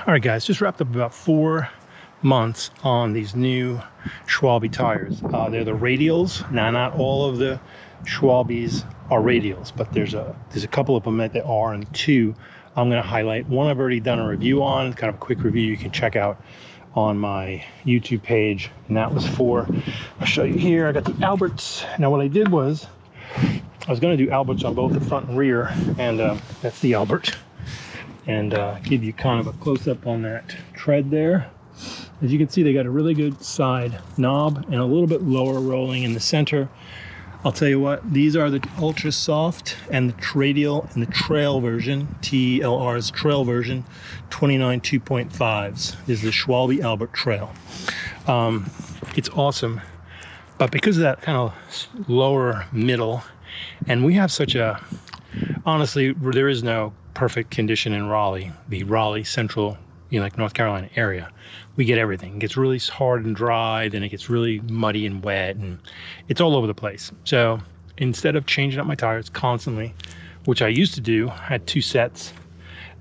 All right, guys, just wrapped up about 4 months on these new Schwalbe tires. They're the radials. Now, not all of the Schwalbes are radials, but there's a couple of them that are, and 2 I'm going to highlight. One I've already done a review on, kind of a quick review you can check out on my YouTube page, and that was for, I'll show you here, I got the Alberts. Now what I did was, I was going to do Alberts on both the front and rear, and that's the Albert. And give you kind of a close-up on that tread there. As you can see, they got a really good side knob and a little bit lower rolling in the center. I'll tell you what, these are the ultra soft and the radial and the trail version, TLR's trail version, 29 2.5s. This is the Schwalbe Albert Trail. It's awesome, but because of that kind of lower middle, and we have such a, honestly, there is no perfect condition in Raleigh, the Raleigh central, like North Carolina area. We get everything. It gets really hard and dry, then it gets really muddy and wet, and it's all over the place. So instead of changing up my tires constantly, which I used to do, I had 2 sets,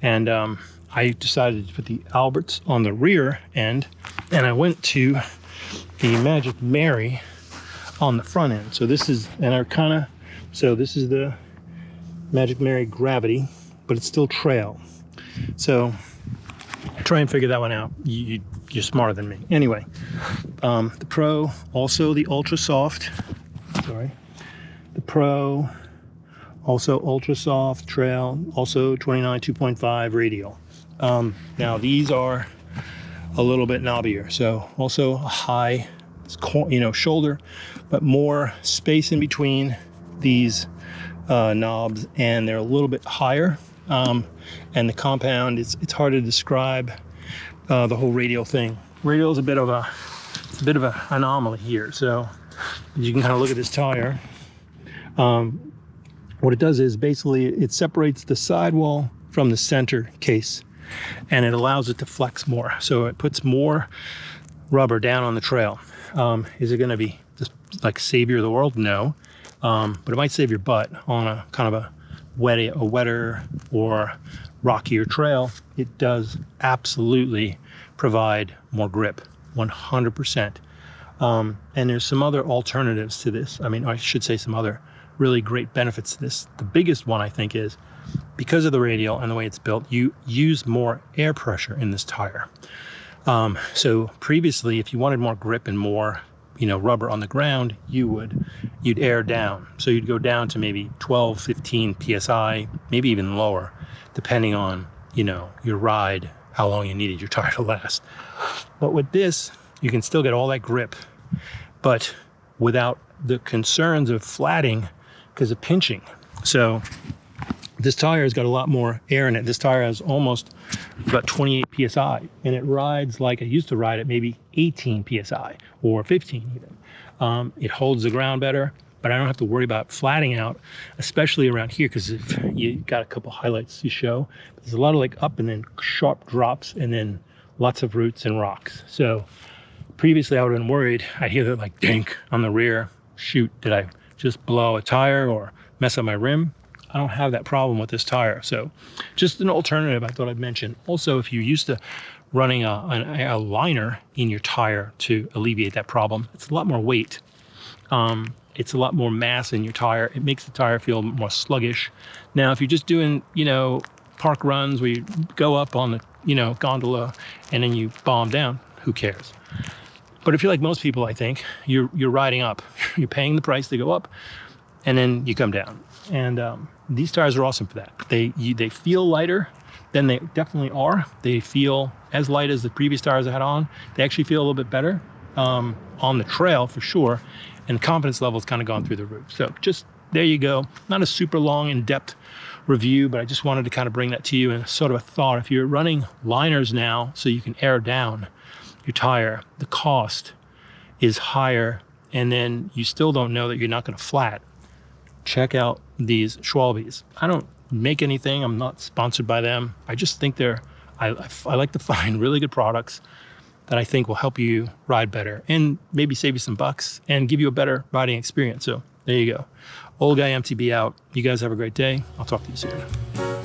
and I decided to put the Alberts on the rear end, and I went to the Magic Mary on the front end. So this is, this is the Magic Mary Gravity, but it's still trail. So try and figure that one out. You're smarter than me. Anyway, the Pro, also the ultra soft. Sorry. The Pro, also ultra soft trail, also 29 2.5 radial. Now these are a little bit knobbier, so also a high, shoulder, but more space in between these knobs, and they're a little bit higher. And the compound, it's hard to describe the whole radial thing. Radial is a bit of an anomaly here. So you can kind of look at this tire. What it does is basically it separates the sidewall from the center case, and it allows it to flex more. So it puts more rubber down on the trail. Is it going to be just like savior of the world? No, but it might save your butt on a kind of a wetter or rockier trail. It does absolutely provide more grip, 100%. And there's some other alternatives to this. I mean, I should say some other really great benefits to this. The biggest one, I think, is because of the radial and the way it's built, you use more air pressure in this tire. So previously, if you wanted more grip and more rubber on the ground, you'd air down. So you'd go down to maybe 12, 15 PSI, maybe even lower, depending on, your ride, how long you needed your tire to last. But with this, you can still get all that grip, but without the concerns of flatting because of pinching. So this tire has got a lot more air in it. This tire has almost about 28 PSI, and it rides like I used to ride at maybe 18 PSI or 15 even. It holds the ground better, but I don't have to worry about flatting out, especially around here, because if you got a couple highlights to show, there's a lot of like up and then sharp drops and then lots of roots and rocks. So previously I would have been worried. I'd hear that like dink on the rear. Shoot, did I just blow a tire or mess up my rim? I don't have that problem with this tire. So just an alternative I thought I'd mention. Also, if you're used to running a liner in your tire to alleviate that problem, it's a lot more weight. It's a lot more mass in your tire. It makes the tire feel more sluggish. Now, if you're just doing, park runs where you go up on the, gondola and then you bomb down, who cares? But if you're like most people, I think, you're riding up. You're paying the price to go up, and then you come down. And these tires are awesome for that. They feel lighter than they definitely are. They feel as light as the previous tires I had on. They actually feel a little bit better on the trail for sure. And the confidence level has kind of gone through the roof. So just there you go. Not a super long, in-depth review, but I just wanted to kind of bring that to you and sort of a thought. If you're running liners now so you can air down your tire, the cost is higher, and then you still don't know that you're not going to flat. Check out these Schwalbes. I don't make anything. I'm not sponsored by them. I just think I like to find really good products that I think will help you ride better and maybe save you some bucks and give you a better riding experience. So there you go. Old Guy MTB out. You guys have a great day. I'll talk to you soon.